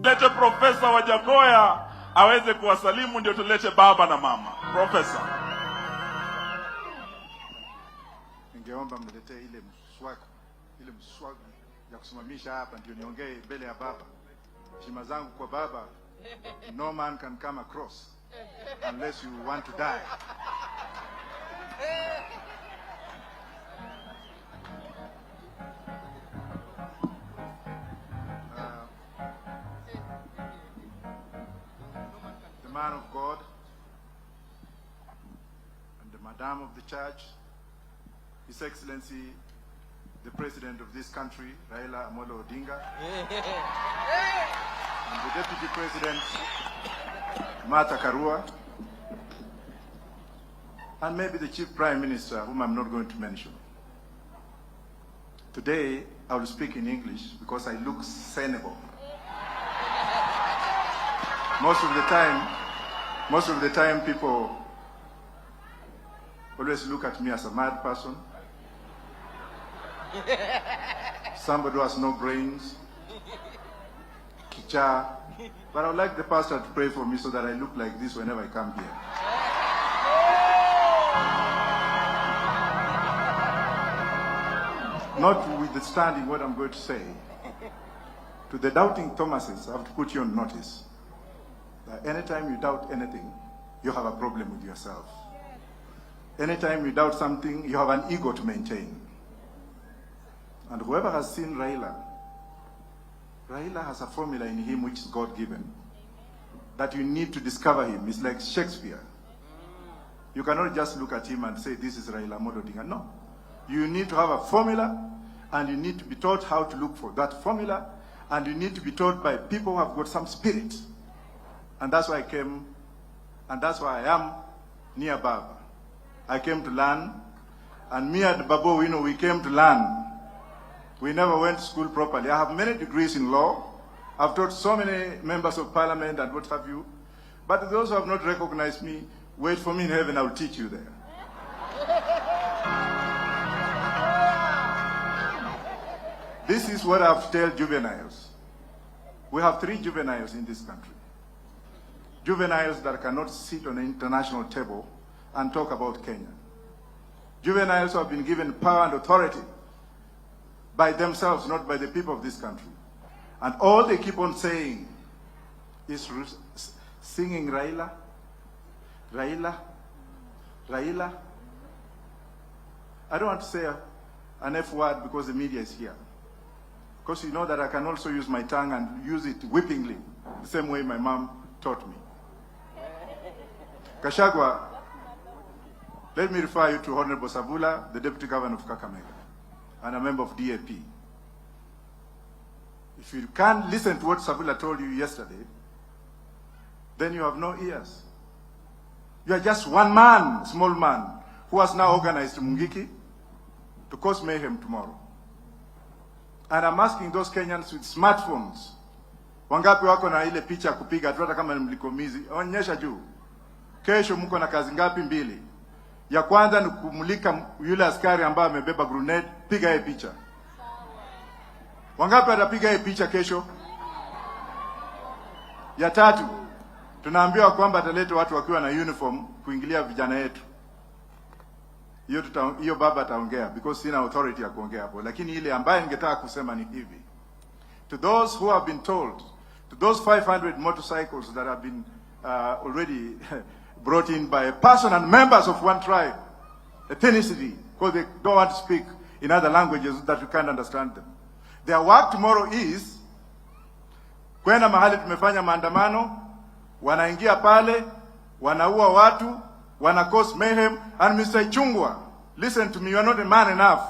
Lete Profesa Wajackoya aweze kuwasalimu, ndio tulete baba na mama. Profesa. Ningeomba mletee ile mswaki ya kusimamisha hapa ndio niongee mbele ya baba. Heshima zangu kwa baba. No man can come across unless you want to die. The man of God and the Madam of the Church, His Excellency, the President of this country, Raila Amolo Odinga, and the Deputy President, Martha Karua, and maybe the Chief Prime Minister, whom I'm not going to mention. Today, I will speak in English because I look sensible. Most of the time, people always look at me as a mad person. Somebody who has no brains. Kicha. But I would like the pastor to pray for me so that I look like this whenever I come here. Notwithstanding what I'm going to say, to the doubting Thomases, I have to put you on notice that anytime you doubt anything, you have a problem with yourself. Anytime you doubt something, you have an ego to maintain. And whoever has seen Raila has a formula in him which is God-given, that you need to discover him. It's like Shakespeare. You cannot just look at him and say, this is Raila Amolo Odinga. No. You need to have a formula, and you need to be taught how to look for that formula, and you need to be taught by people who have got some spirit. And that's why I came, and that's why I am near Baba. I came to learn, and me and Babo, we came to learn. We never went to school properly. I have many degrees in law. I've taught so many members of parliament and what have you. But those who have not recognized me, wait for me in heaven, I will teach you there. This is what I have to tell juveniles. We have 3 juveniles in this country. Juveniles that cannot sit on an international table and talk about Kenya. Juveniles who have been given power and authority by themselves, not by the people of this country. And all they keep on saying is singing Raila, Raila, Raila. I don't want to say an F word because the media is here. Because you know that I can also use my tongue and use it whippingly, the same way my mom taught me. Gachagua, let me refer you to Honorable Savula, the Deputy Governor of Kakamega, and a member of DAP. If you can't listen to what Savula told you yesterday, then you have no ears. You are just one man, small man, who has now organized Mungiki to cause mayhem tomorrow. And I'm asking those Kenyans with smartphones, wangapi wako na ile picha kupiga tu hata kama ni mlikomizi, onyesha juu. Kesho mko na kazi ngapi? 2. Ya kwanza ni kumulika yule askari ambaye amebeba grenade, piga yeye picha. Wangapi atapiga yeye picha kesho? Ya 3, tunaambiwa kwamba ataleta watu wakiwa na uniform kuingilia vijana yetu. Hiyo baba ataongea because sina authority ya kuongea hapo, lakini ile ambaye ningetaka kusema ni hivi. To those who have been told, to those 500 motorcycles that have been already brought in by a person and members of one tribe, ethnicity, because they don't want to speak in other languages that you can't understand them. Their work tomorrow is kwenda mahali tumefanya maandamano, wanaingia pale, wanaua watu, wana cause mayhem. And Mr. Ichungwa, listen to me, you are not a man enough.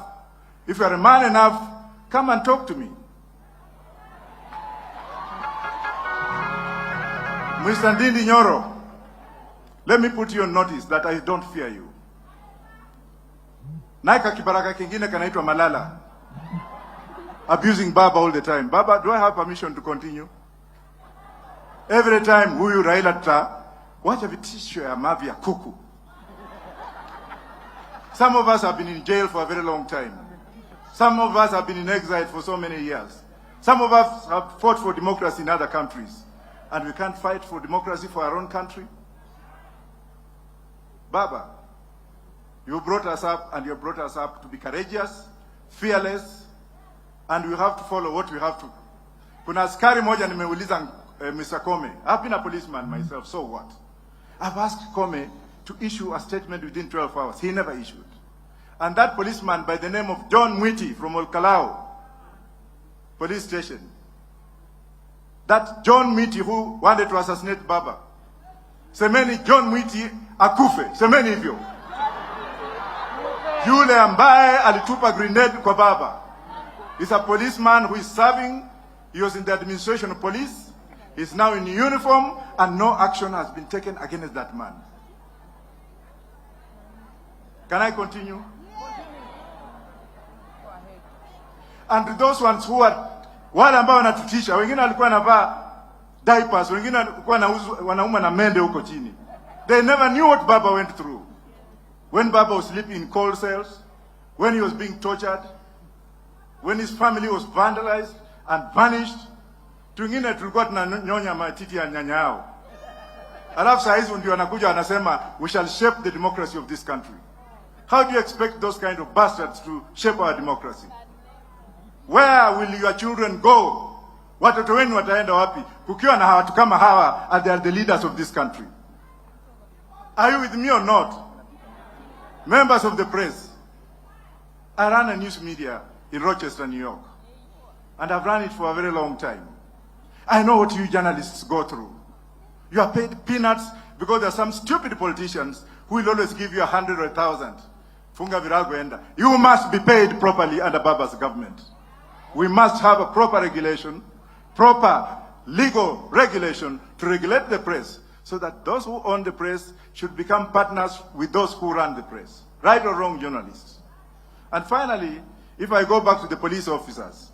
If you are a man enough, come and talk to me. Mr. Ndindi Nyoro, let me put you on notice that I don't fear you. Naika kibaraka kingine kanaitwa Malala, abusing Baba all the time. Baba, do I have permission to continue? Every time huyu Raila wacha vitisho ya mavi ya kuku. Some of us have been in jail for a very long time. Some of us have been in exile for so many years. Some of us have fought for democracy in other countries. And we can't fight for democracy for our own country? Baba, you brought us up, and you brought us up to be courageous, fearless, and we have to follow what we have to. Kuna askari moja nimeuliza Mr. Kome. I've been a policeman myself, so what? I've asked Kome to issue a statement within 12 hours. He never issued. And that policeman by the name of John Mwiti from Olkalao police station, that John Mwiti who wanted to assassinate Baba, semeni John Mwiti akufe, semeni hivyo. Yule ambaye alitupa grenade kwa Baba is a policeman who is serving. He was in the administration of police. He's now in uniform, and no action has been taken against that man. Can I continue? And those ones who are wale ambao wanatutisha, wengine walikuwa wanavaa diapers, wengine walikuwa wanauma na mende huko chini. They never knew what Baba went through. When Baba was sleeping in cold cells, when he was being tortured, when his family was vandalized and vanished. Tungine tulikuwa tunanyonya matiti ya nyanya yao. Alafu saa hizi ndio wanakuja wanasema we shall shape the democracy of this country. How do you expect those kind of bastards to shape our democracy? Where will your children go? Watoto wenu wataenda wapi kukiwa na watu kama hawa and they are the leaders of this country? Are you with me or not? Members of the press, I run a news media in Rochester, New York, and I've run it for a very long time. I know what you journalists go through. You are paid peanuts because there are some stupid politicians who will always give you 100 or 1,000. Funga virago enda. You must be paid properly under Baba's government. We must have a proper regulation, proper legal regulation to regulate the press, so that those who own the press should become partners with those who run the press. Right or wrong journalists. And finally, if I go back to the police officers,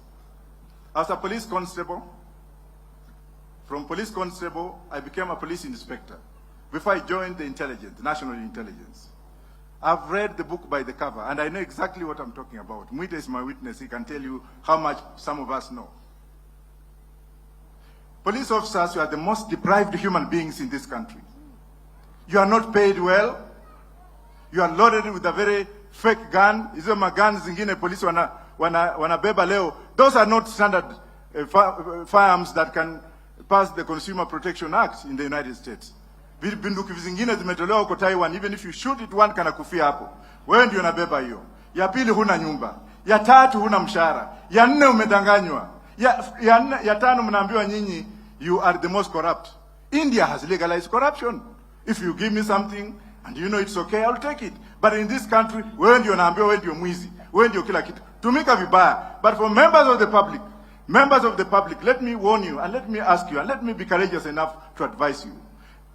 as a police constable, from police constable, I became a police inspector before I joined the intelligence, national intelligence. I've read the book by the cover, and I know exactly what I'm talking about. Mwita is my witness. He can tell you how much some of us know. Police officers, you are the most deprived human beings in this country. You are not paid well. You are loaded with a very fake gun. Hizo magani zingine polisi wanabeba leo. Those are not standard firearms that can pass the Consumer Protection Act in the United States. Bunduki zingine zimetolewa huko Taiwan. Even if you shoot it, one kana kufia hapo. Wewe ndio unabeba hiyo. Ya pili huna nyumba. Ya tatu huna mshahara. Ya nne umedanganywa. Ya tano mnaambiwa nyinyi you are the most corrupt. India has legalized corruption. If you give me something and you know it's okay, I'll take it. But in this country, wewe ndio unaambiwa wewe ndio mwizi. Wewe ndio kila kitu. Tumika vibaya. But for members of the public, let me warn you and let me ask you and let me be courageous enough to advise you.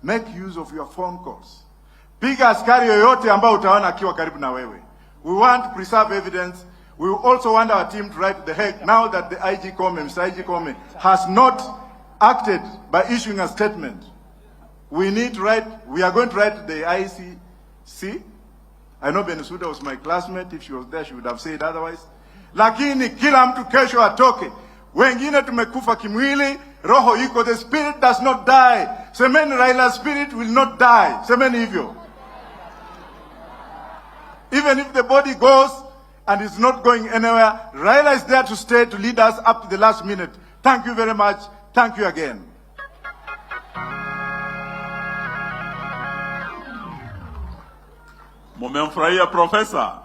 Make use of your phone calls. Piga askari yoyote ambao utaona akiwa karibu na wewe. We want to preserve evidence. We also want our team to write the heck now that the Mr. IG Kome has not acted by issuing a statement. We are going to write the ICC. I know Benusuda was my classmate. If she was there, she would have said otherwise. Lakini kila mtu kesho atoke. Wengine tumekufa kimwili, roho iko, the spirit does not die. Semeni Raila's spirit will not die. Semeni hivyo. Even if the body goes and is not going anywhere, Raila is there to stay, to lead us up to the last minute. Thank you very much. Thank you again. Mumemfurahia profesa?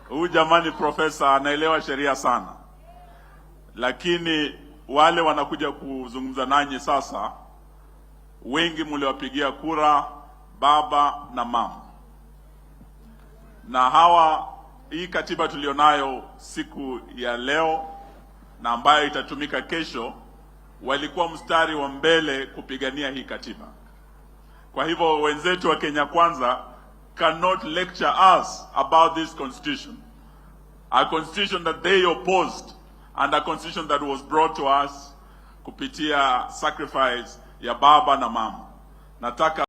Huyu jamani profesa anaelewa sheria sana. Lakini wale wanakuja kuzungumza nanyi sasa, wengi mliwapigia kura baba na mama. Na hawa, hii katiba tulionayo siku ya leo na ambayo itatumika kesho, walikuwa mstari wa mbele kupigania hii katiba. Kwa hivyo wenzetu wa Kenya Kwanza cannot lecture us about this constitution. A constitution that they opposed and a constitution that was brought to us kupitia sacrifice ya baba na mama. Nataka